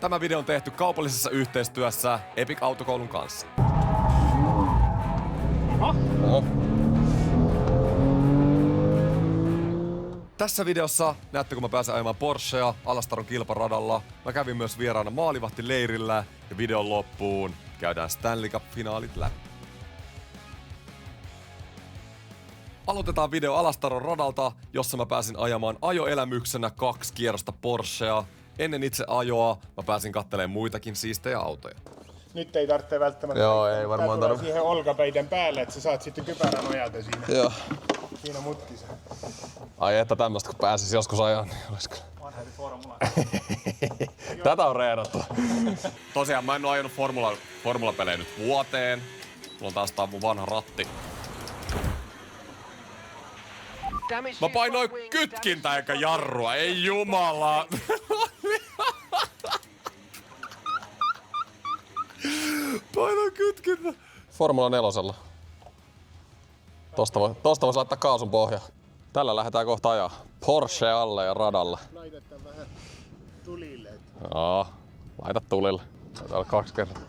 Tämä video on tehty kaupallisessa yhteistyössä Epic Autokoulun kanssa. Oho. Tässä videossa näette, kun mä pääsen ajamaan Porschea Alastaron kilparadalla. Mä kävin myös vieraana maalivahtileirillä ja videon loppuun käydään Stanley Cup-finaalit läpi. Aloitetaan video Alastaron radalta, jossa mä pääsin ajamaan ajoelämyksenä 2 kierrosta Porschea. Ennen itse ajoa mä pääsin katselemaan muitakin siistejä autoja. Nyt ei tarvitse välttämättä. Joo, ei varmaan tarvitse. Siihen olkapäiden päälle, että sä saat sitten kypärän nojata siinä. Joo. Siinä mutkissa. Ai että tämmöstä kun pääsis joskus ajaa, niin olisiko? Vanhempi formula. Tätä on reenattu. Tosiaan mä en oo ajanut formulapelejä nyt vuoteen. Mulla on taas tää mun vanha ratti. Mä painoin kytkintä eikä jarrua, ei jumala! Painoin kytkintä. Formula 4. Tosta vois laittaa kaasun pohja. Tällä lähdetään kohta ajaa. Porsche alle ja radalle. Laitetaan vähän tulille. Joo, laita tulille. Taitaa olla 2 kertaa.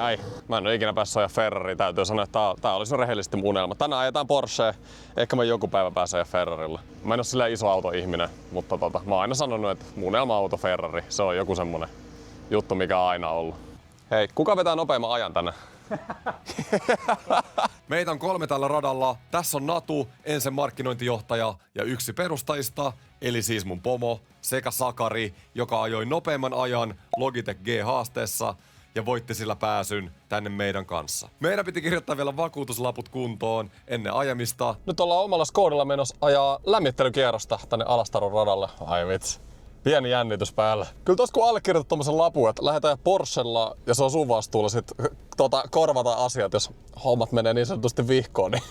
Ai. Mä en oo ikinä päässyt ajaa Ferrari. Täytyy sanoa, että tää olisi rehellisesti mun unelma. Tänään ajetaan Porsche. Ehkä mä joku päivä pääsen ajaa Ferrarilla. Mä en oo silleen iso autoihminen, mutta mä oon aina sanonut, että mun unelma-auto Ferrari. Se on joku semmonen juttu, mikä on aina ollut. Hei, kuka vetää nopeamman ajan tänne? Meitä on 3 tällä radalla. Tässä on Natu, Ensen markkinointijohtaja ja yksi perustajista, eli siis mun pomo, sekä Sakari, joka ajoi nopeamman ajan Logitech G-haasteessa ja voitti sillä pääsyn tänne meidän kanssa. Meidän piti kirjoittaa vielä vakuutuslaput kuntoon ennen ajamista. Nyt ollaan omalla Skodalla menossa ajaa lämmittelykierrosta tänne Alastaron radalle. Ai vitsi. Pieni jännitys päällä. Kyllä tos kun allekirjoitat tommosen lapun, että lähdetään Porschella ja se on sun vastuulla sit korvata asiat, jos hommat menee niin sanotusti vihkoon. Niin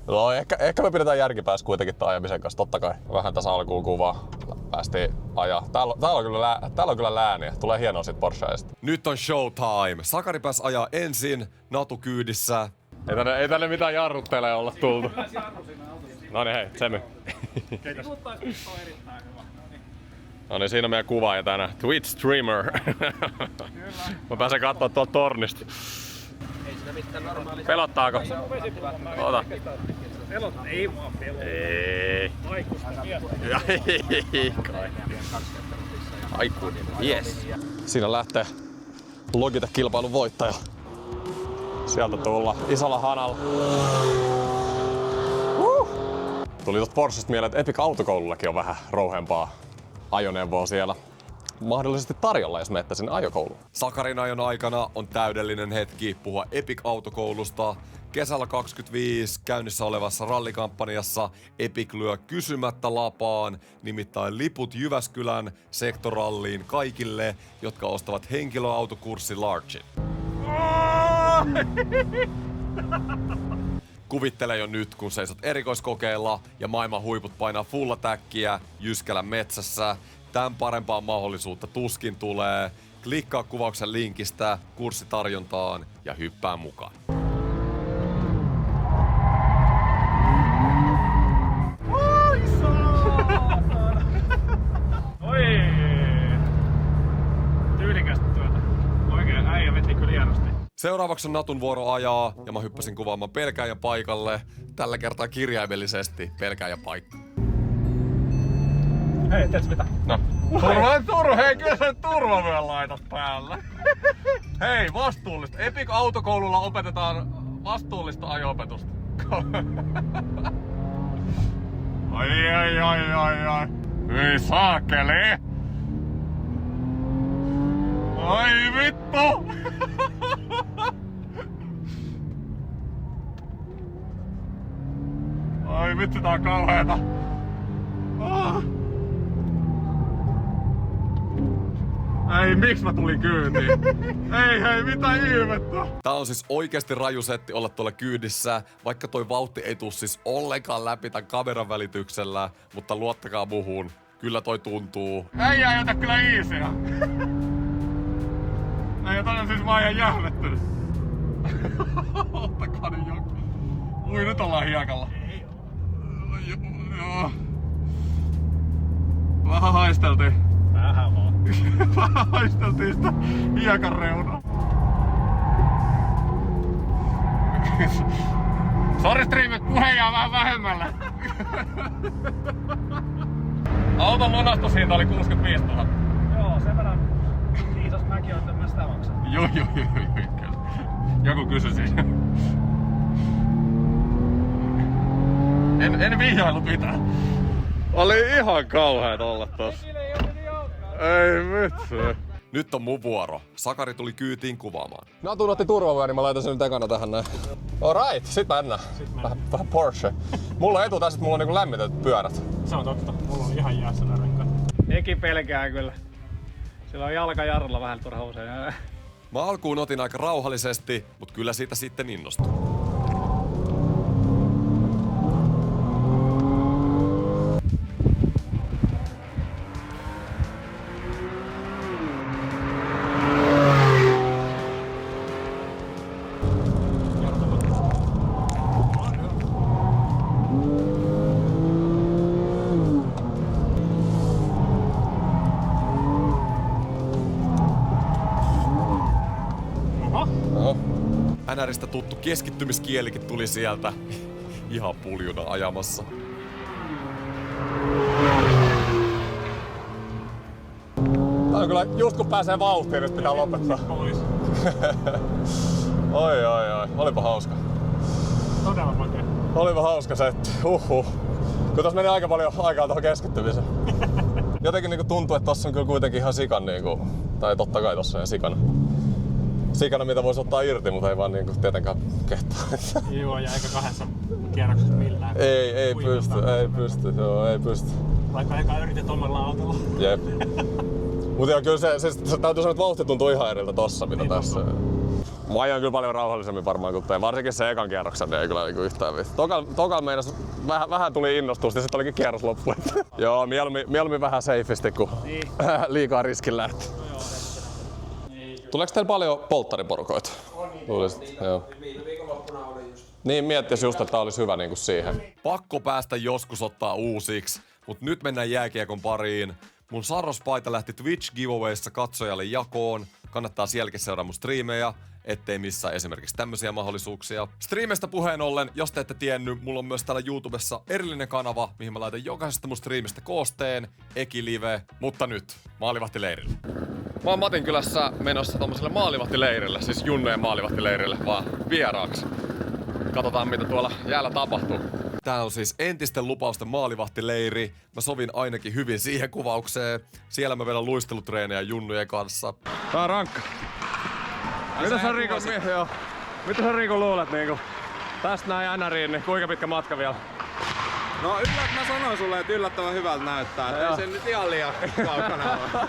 no ehkä me pidetään järkipäässä kuitenkin tämän ajamisen kanssa, totta kai. Vähän tässä alkuun kuvaa. Päästiin ajaa. Täällä on kyllä lääniä. Tulee hienoa sit Porscheista. Nyt on showtime. Sakari pääsi ajaa ensin, Natu kyydissä. Ei tänne mitään jarruttelee olla tultu. No niin hei, Semi. Kiitos. No niin, siinä on meidän kuvaaja tänään. Twitch streamer. Mä pääsen kattoo tuolta tornista. Ei siinä mitään normaalia. Pelottaako? Ota. Pelottaa. Ei mua pelottaa. Ei. Aikuista miestä. Ei kai. Aikuinen. Yes. Siinä lähtee Logitech-kilpailun voittaja. Sieltä tullaan isolla hanalla. Tuli tuosta Porschesta mieleen, että Epic Autokoulullakin on vähän rouhempaa ajoneuvoa siellä mahdollisesti tarjolla, jos menette sinne ajokouluun. Sakarin ajon aikana on täydellinen hetki puhua Epic Autokoulusta. Kesällä 2025 käynnissä olevassa rallikampanjassa Epic lyö kysymättä lapaan, nimittäin liput Jyväskylän sektoralliin kaikille, jotka ostavat henkilöautokurssi Larchin. Kuvittele jo nyt, kun seisot erikoiskokeilla ja maailman huiput painaa full attackia Jyskälän metsässä. Tän parempaa mahdollisuutta tuskin tulee. Klikkaa kuvauksen linkistä kurssitarjontaan ja hyppää mukaan. Oi! Tyylikästä työtä. Oikein äijä veti kyllä hienosti. Seuraavaksi on Natun vuoro ajaa ja mä hyppäsin kuvaamaan pelkääjän paikalle. Tällä kertaa kirjaimellisesti pelkääjän paikka. Hei, tiedätkö mitä? No. Hei, kyllä sen turvavyön laitat päällä. Hei, vastuullista. Epic Autokoululla opetetaan vastuullista ajo-opetusta. Ai. Hyi saakeli. Ai vittu. Ai vitsi, tää on kauheeta. Ei, miksi mä tulin kyytiin? Hei, mitä ihmettä? Tää on siis oikeasti raju setti olla tuolla kyydissä, vaikka toi vauhti ei tuu siis ollenkaan läpi tämän kameran välityksellä, mutta luottakaa muhun, kyllä toi tuntuu. Ei ajeta kyllä easyä. Ei ota siis vaan ihan jähmettynyt. Ottakaa nyt joku. Ui, nyt ollaan hiekalla. Joo. Vähän haisteltiin. Vähän vaan. Vähän haisteltiin sitä hiekan reunaa. Sori striimit, puhe jää vähän vähemmälle. Auton lunastushinta oli 65 000. Joo, sen verran viisas mäki on, että mä sitä maksan. Joo. Joku kysyi siinä. En vihjailu pitää. Oli ihan kauheet olla tossa. Ei vitsi. Nyt on mun vuoro. Sakari tuli kyytiin kuvaamaan. Natu otti turvavyön, niin mä laitan sen nyt ekana tähän näin. Alright, sit mennään. Vähän Porsche. Mulla on etu tässä, että mulla on niinku lämmitetyt pyörät. Se on totta. Mulla on ihan jäässä ne renkaat. Nekin pelkää kyllä. Sillä on jalka jarrulla vähän turha usein. Mä alkuun otin aika rauhallisesti, mut kyllä siitä sitten innostui. NRistä tuttu keskittymiskielikin tuli sieltä. Ihan puljuna ajamassa. Tää on kyllä just kun pääsee vauhtiin, nyt pitää lopettaa. Pois. Oi. Olipa hauska. Todella makea. Olipa hauska setti. Kyllä tossa meni aika paljon aikaa tuohon keskittymiseen. Jotenkin niinku tuntuu, että tossa on kyllä kuitenkin ihan sikan niinku... Tai totta kai tossa on sikana. Sikana mitä voisi ottaa irti, mutta ei vaan niinku tietenkään kehtaa. Joo, ja eikä kahdessa kierroksessa millään. Ei pysty. Vaikka eka yritit omalla autolla. Jep. Mut joo, kyllä se täytyy sanoa, että vauhti tuntuu ihan eriltä tossa, mitä niin tässä. Mä ajan kyllä paljon rauhallisemmin varmaan kuin tein. Varsinkin se ekan kierroksen niin ei kyllä niinku yhtään vittu. Tokal meinas vähän tuli innostusta ja sit olikin kierros loppuun. Joo, mieluummin vähän safeisti kuin niin. Liikaa riskin lähti. Tuleeko teillä paljon polttariporukoita? On niin. Joo. Viime viikonloppuna oli just. Niin, miettis just, että tää olisi hyvä niinku siihen. Pakko päästä joskus ottaa uusiksi, mut nyt mennään jääkiekon pariin. Mun Saros-paita lähti Twitch giveawayssa katsojalle jakoon. Kannattaa sielläkin seurata mun striimejä, ettei missä esimerkiksi tämmöisiä mahdollisuuksia. Striimeistä puheen ollen, jos te ette tiennyt, mulla on myös täällä YouTubessa erillinen kanava, mihin mä laitan jokaisesta mun striimistä koosteen, Eki-live, mutta nyt maalivahtileirille. Mä oon Matinkylässä menossa tommoselle maalivahtileirille, siis Junnojen maalivahtileirille, vaan vieraaksi. Katsotaan mitä tuolla jäällä tapahtuu. Tää on siis entisten lupausten maalivahtileiri. Mä sovin ainakin hyvin siihen kuvaukseen. Siellä mä vedän luistelutreenejä Junnujen kanssa. Tää on rankka. Mitä sä Riku luulet niinku? Tästä näin NRiin, niin kuinka pitkä matka vielä? No mä sanoin sulle, että yllättävän hyvältä näyttää. Ei se nyt ihan liian kaukana ole.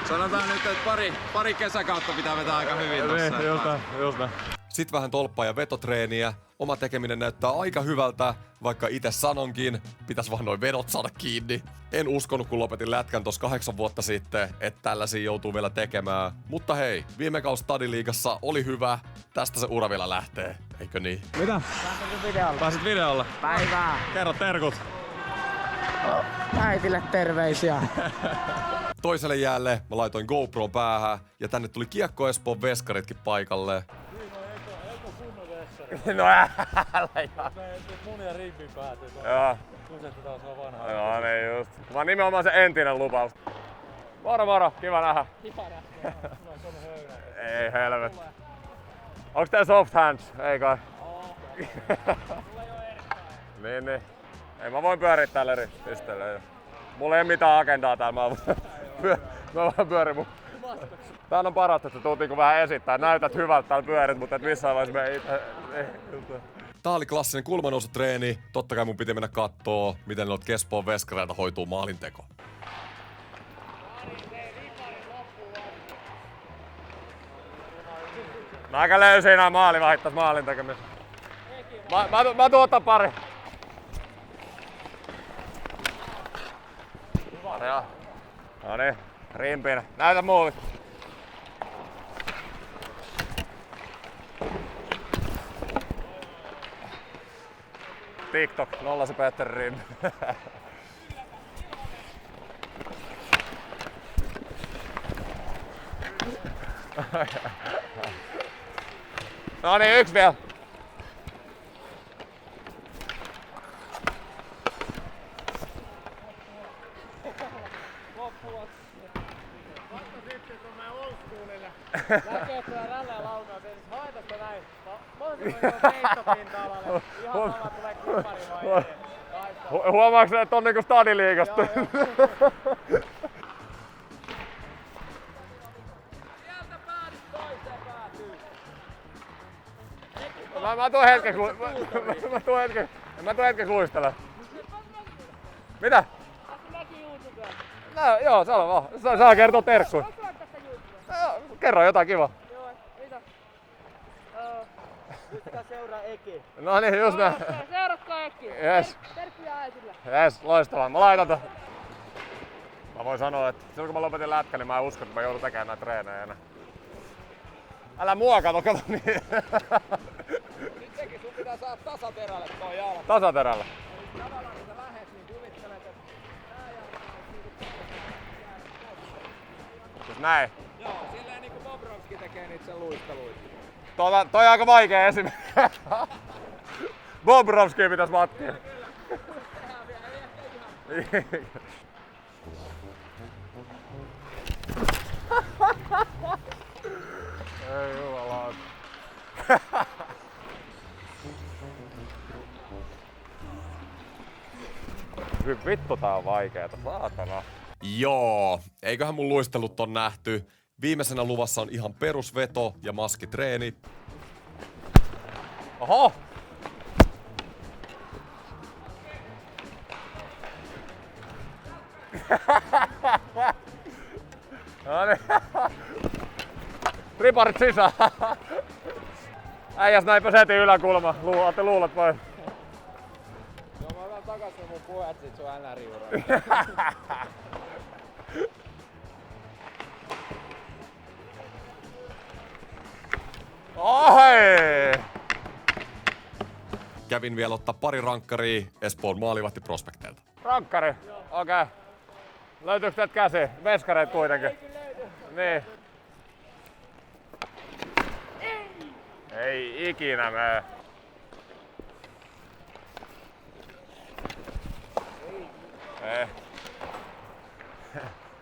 Sanotaan nyt, että pari kesäkautta pitää vetää aika hyvin tossa. Just näin. Sitten vähän tolppaa ja vetotreeniä. Oma tekeminen näyttää aika hyvältä, vaikka itse sanonkin, pitäis vaan noin vedot saada kiinni. En uskonut, kun lopetin lätkän tossa 8 vuotta sitten, että tällaisia joutuu vielä tekemään. Mutta hei, viime kausi Stadiliigassa oli hyvä, tästä se ura vielä lähtee, eikö niin? Mitä? Pääsit videolle? Päivää. Kerro terkut. Äitille terveisiä. Toiselle jäälle mä laitoin GoPron päähän ja tänne tuli Kiekko Espoon veskaritkin paikalle. No älä jaa. Mun ja Rimpin päätyy. Joo. Kusetti taas on vanha. Joo niin just. Mä nimenomaan se entinen lupaus. Moro, kiva nähdä. Kiva nähdä. Ei helvet. Onks tää soft hands? Ei kai. Niin. Ei mä voin pyöriä täällä eri pisteellä. Mulla ei mitään agendaa täällä. Mä vaan pyörin mun. Tää on parasta, että tuut niinku vähän esittää. Näytät hyvältä täällä pyörit, mutta et missään vaiheessa me ei. Tää oli klassinen kulmanousutreeni. Totta kai mun piti mennä kattoo, miten noilta Kespoon veskareilta hoituu maalinteko. Mä aika löysin nää maalivahit tässä maalin tekemisessä. Mä tuon ottaa pari. Noniin, Rimpin. Näytä muuvit. TikTok, 0 se Petteri Rimpi. No niin, yksi vielä. Näkee, että tulee rälleen laukaus, ei siis haeta sitä näin. Mahdollisimman heittopinta-alalle. Ihan sama tulee kippari vai ei. Huomaatko sä, että on niinku stadiliigasta? Sieltä päädyt toiseen päätyy. Mä tuun hetken luistella. Mitä? No, joo, sano vaan. Saa kertoa terkkuja. Kerro jotain kivaa. Joo, mitä? Nyt seuraa Eki. No niin, just näin. Seuratkaa Eki. Yes. Terkkuja äitille. Yes, loistavaa. Mä laitan tän. Mä voin sanoa, että silloin kun mä lopetin lätkän, niin mä en usko, että mä joudun tekemään näitä treenejä enää. Älä mua kato niin. Sekin sun pitää saada tasaterälle toi jalka. Tasaterällä. Tavallaan kun sä lähet, niin kuvittelet, että tää jalka on Siis näin. Joo, silleen niinku Bobrovski tekee niitä sen luisteluita. Toi on aika vaikea esimerkki. Bobrovski pitäis matkia. Ei jumalauta. Kyllä vittu tää on vaikeeta, saatana. Joo, eiköhän mun luistelut on nähty. Viimeisenä luvassa on ihan perusveto ja maskitreeni. Oho! No niin. Riparit sisään. Äijäs näin setin yläkulma. Ootte luulet vai? Joo, mä otan takas mun puheet sit sun NR-juuraan. Oi! Kävin vielä ottaa pari rankkaria Espoon maalivahtiprospekteilta. Rankkari. Okei. Okay. Löytyykö teet käsi? Veskareet kuitenkin. Niin. Ei ikinä mene. Ei.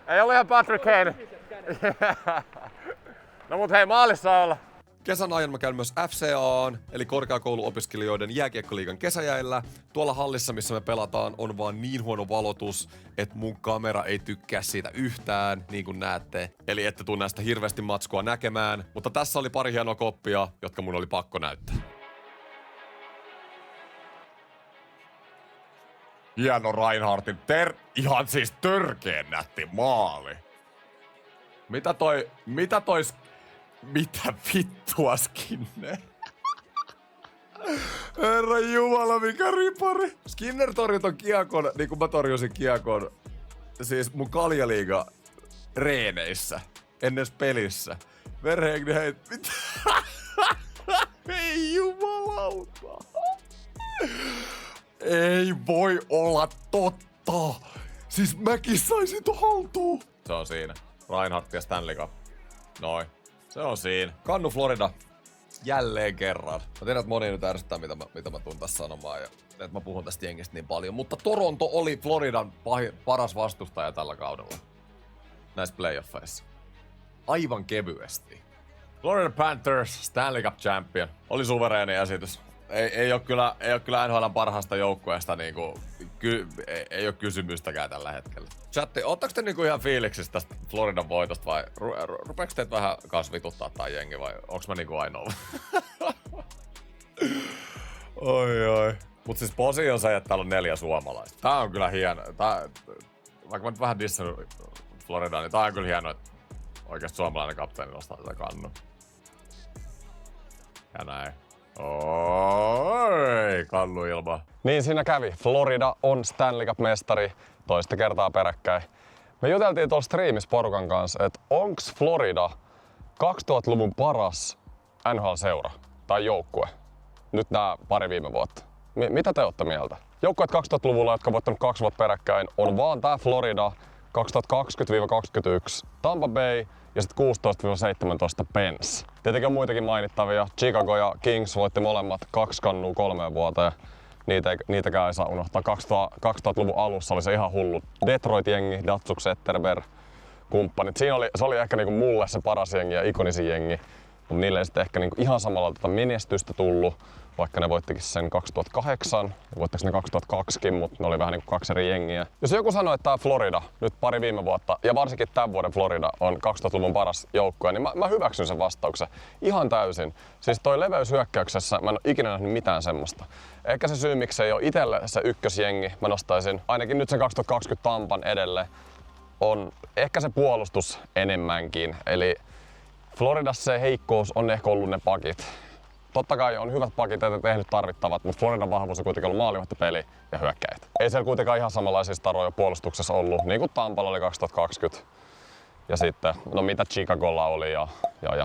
Ei ollut ihan Patrick Kane. No mut hei, maalissa olla. Kesän ajan mä käyn myös FCA:n, eli korkeakouluopiskelijoiden jääkiekkoliigan kesäjäillä. Tuolla hallissa, missä me pelataan, on vaan niin huono valotus, että mun kamera ei tykkää siitä yhtään, niin kuin näette. Eli ette tuu näistä hirveästi matskua näkemään, mutta tässä oli pari hienoa koppia, jotka mun oli pakko näyttää. Hieno Reinhardtin ihan siis törkeen nätti maali. Mitä vittua Skinner? Herra jumala, mikä ripari. Skinner torjui ton kiekon, niin kuin mä torjusin kiekon, siis mun kaljaliiga reeneissä, ennen pelissä. Verheegni heit, mitä? Ei jumalauta. Ei voi olla totta. Siis mäkin saisin ton haltuun. Se on siinä. Reinhardt ja Stanley Cup. Noin. Se on siinä. Kannu Florida. Jälleen kerran. Mä tiedän, että moni nyt ärsyttää, mitä mä tuun tässä sanomaan. Ja että mä puhun tästä jengistä niin paljon. Mutta Toronto oli Floridan paras vastustaja tällä kaudella. Näissä playoffeissa. Aivan kevyesti. Florida Panthers, Stanley Cup champion. Oli suvereeni esitys. Ei oo kyllä NHL:n parhaasta joukkueesta niinku, ei oo kysymystäkään tällä hetkellä. Chatti, oottaks te niinku ihan fiiliksissä tästä Floridan voitosta vai rupeeks teet vähän kasvituttaa tää jengi vai onks mä niinku ainoa? Oi. Mut siis posi on se, että täällä on 4 suomalaista. Tää on kyllä hieno. Vaikka mä nyt vähän dissannut Floridaa, niin tää on kyllä hieno, että oikeesti suomalainen kapteeni nostaa tätä kannua. Ja näin. Oi, kannu ilma. Niin siinä kävi. Florida on Stanley Cup-mestari toista kertaa peräkkäin. Me juteltiin tuolla striimissä porukan kanssa, että onks Florida 2000-luvun paras NHL-seura tai joukkue? Nyt nää pari viime vuotta. Mitä te ootte mieltä? Joukkueet 2000-luvulla, jotka on voittanut 2 vuotta peräkkäin, on vaan tää Florida 2020-2021 Tampa Bay ja sitten 16-17 Pens. Tietenkin on muitakin mainittavia. Chicago ja Kings voitti molemmat 2 kannua 3 vuoteen. Niitäkään ei saa unohtaa. 2000-luvun alussa oli se ihan hullu Detroit-jengi, Datsuk, Zetterberg, kumppanit. Se oli ehkä niinku mulle se paras jengi ja ikonisin jengi. Mutta niille ei sitten ehkä niinku ihan samalla menestystä tullut, vaikka ne voittikin sen 2008 ja voittiko ne 2002kin, mutta ne oli vähän niinku 2 eri jengiä. Jos joku sanoo, että tää Florida, nyt pari viime vuotta, ja varsinkin tämän vuoden Florida on 2000-luvun paras joukkue, niin mä hyväksyn sen vastauksen ihan täysin. Siis toi leveyshyökkäyksessä mä en ole ikinä nähnyt mitään semmoista. Ehkä se syy, miksi ei ole itselle se ykkösjengi, mä nostaisin ainakin nyt sen 2020 Tampan edelle, on ehkä se puolustus enemmänkin. Eli Floridassa se heikkous on ehkä ollut ne pakit. Totta kai on hyvät pakit ja tehnyt tarvittavat, mutta Floridan vahvuus on kuitenkin ollut maalivahtipeli ja hyökkäjät. Ei siellä kuitenkaan ihan samanlaisia staroja puolustuksessa ollut, niin kuin Tampalla oli 2020. Ja sitten, no mitä Chicagolla oli ja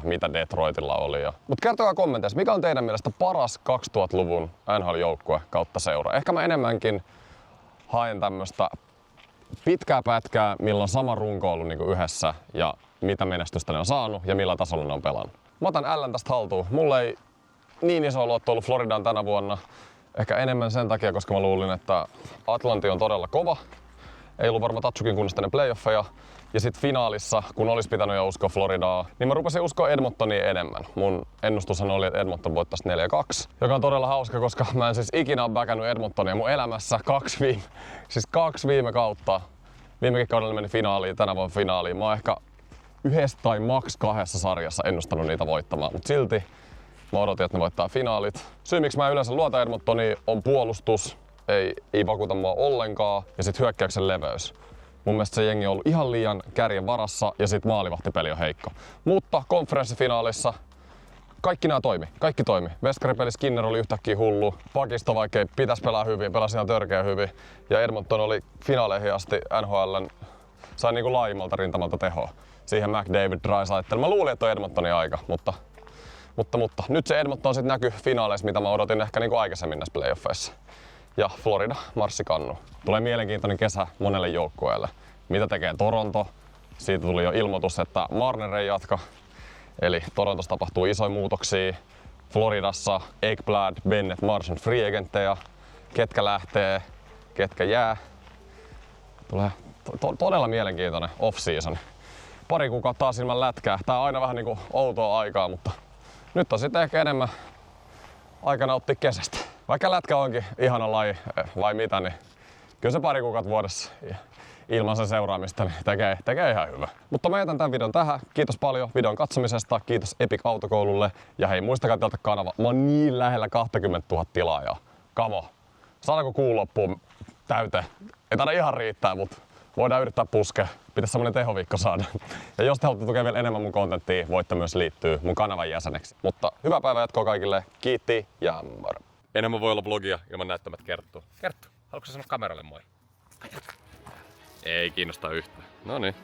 mitä Detroitilla oli. Mutta kertokaa kommenteissa, mikä on teidän mielestä paras 2000-luvun NHL-joukkue kautta seura? Ehkä mä enemmänkin haen tämmöstä pitkää pätkää, milloin sama runko ollut niinku yhdessä ja mitä menestystä ne on saanut ja millä tasolla ne on pelannut. Mä otan L:n tästä haltuun. Mulla ei niin iso luotto ollut Floridaan tänä vuonna. Ehkä enemmän sen takia, koska mä luulin, että Atlanti on todella kova. Ei ollut varmaan Tatsukin kunnosta ne playoffeja. Ja sit finaalissa, kun olisi pitänyt jo uskoa Floridaa, niin mä rupesin uskoa Edmontonia enemmän. Mun ennustushan oli, että Edmonton voittaisi 4-2, joka on todella hauska, koska mä en siis ikinä ole backannut Edmontonia mun elämässä 2 viime kautta. Viimekin kaudella meni finaaliin, tänä vuonna finaaliin. Mä oon ehkä 1 tai maks 2 sarjassa ennustanut niitä voittamaan, mutta silti mä odotin, että ne voittaa finaalit. Syy, miksi mä yleensä luotan Edmontoniin, on puolustus. Ei vakuuta mua ollenkaan. Ja sit hyökkäyksen leveys. Mun mielestä se jengi on ollut ihan liian kärjen varassa ja sit maalivahtipeli on heikko. Mutta konferenssifinaalissa kaikki nämä toimi. Kaikki toimi. Veskaripeli Skinner oli yhtäkkiä hullu. Pakisto vaikkei pitäisi pelaa hyvin, pelasi ihan törkeä hyvin. Ja Edmonton oli finaaleihin asti NHL:n sai niinku laajimmalta rintamalta tehoa. Siihen McDavid, Draisaitl. Mä luulin, että on Edmontonin aika, mutta nyt se Edmonton sit näkyy finaaleissa, mitä mä odotin ehkä niinku aikaisemmin näissä playoffeissa. Ja Florida marssi kannu. Tulee mielenkiintoinen kesä monelle joukkueelle. Mitä tekee Toronto? Siitä tuli jo ilmoitus, että Marner ei jatka. Eli Torontossa tapahtuu isoja muutoksia. Floridassa Ekblad, Bennett, Marchand free agentteja. Ketkä lähtee, ketkä jää. Tulee todella mielenkiintoinen off-season. Pari kuukautta taas ilman lätkää. Tää on aina vähän niinku outoa aikaa, mutta nyt on sitten ehkä enemmän aika nauttia kesästä. Vaikka lätkä onkin ihana laji vai mitä, niin kyllä se pari kuukautta vuodessa ilman sen seuraamista niin tekee ihan hyvä. Mutta mä jätän tämän videon tähän. Kiitos paljon videon katsomisesta. Kiitos Epic Autokoululle. Ja hei, muistakaa tilata kanava. Mä oon niin lähellä 20 000 tilaajaa. Kamo. Saadaanko kuun loppuun täyteen? Ei taida ihan riittää, mutta voidaan yrittää puskea. Pitäisi semmonen tehoviikko saada. Ja jos te haluatte tukea vielä enemmän mun kontenttia, voitte myös liittyä mun kanavan jäseneksi. Mutta hyvää päivää jatkoa kaikille. Kiitti ja moro. Enemmän voi olla vlogia ilman näyttämät Kerttu. Kerttu, haluatko sä sanoa kameralle moi? Ei kiinnosta yhtään. No niin.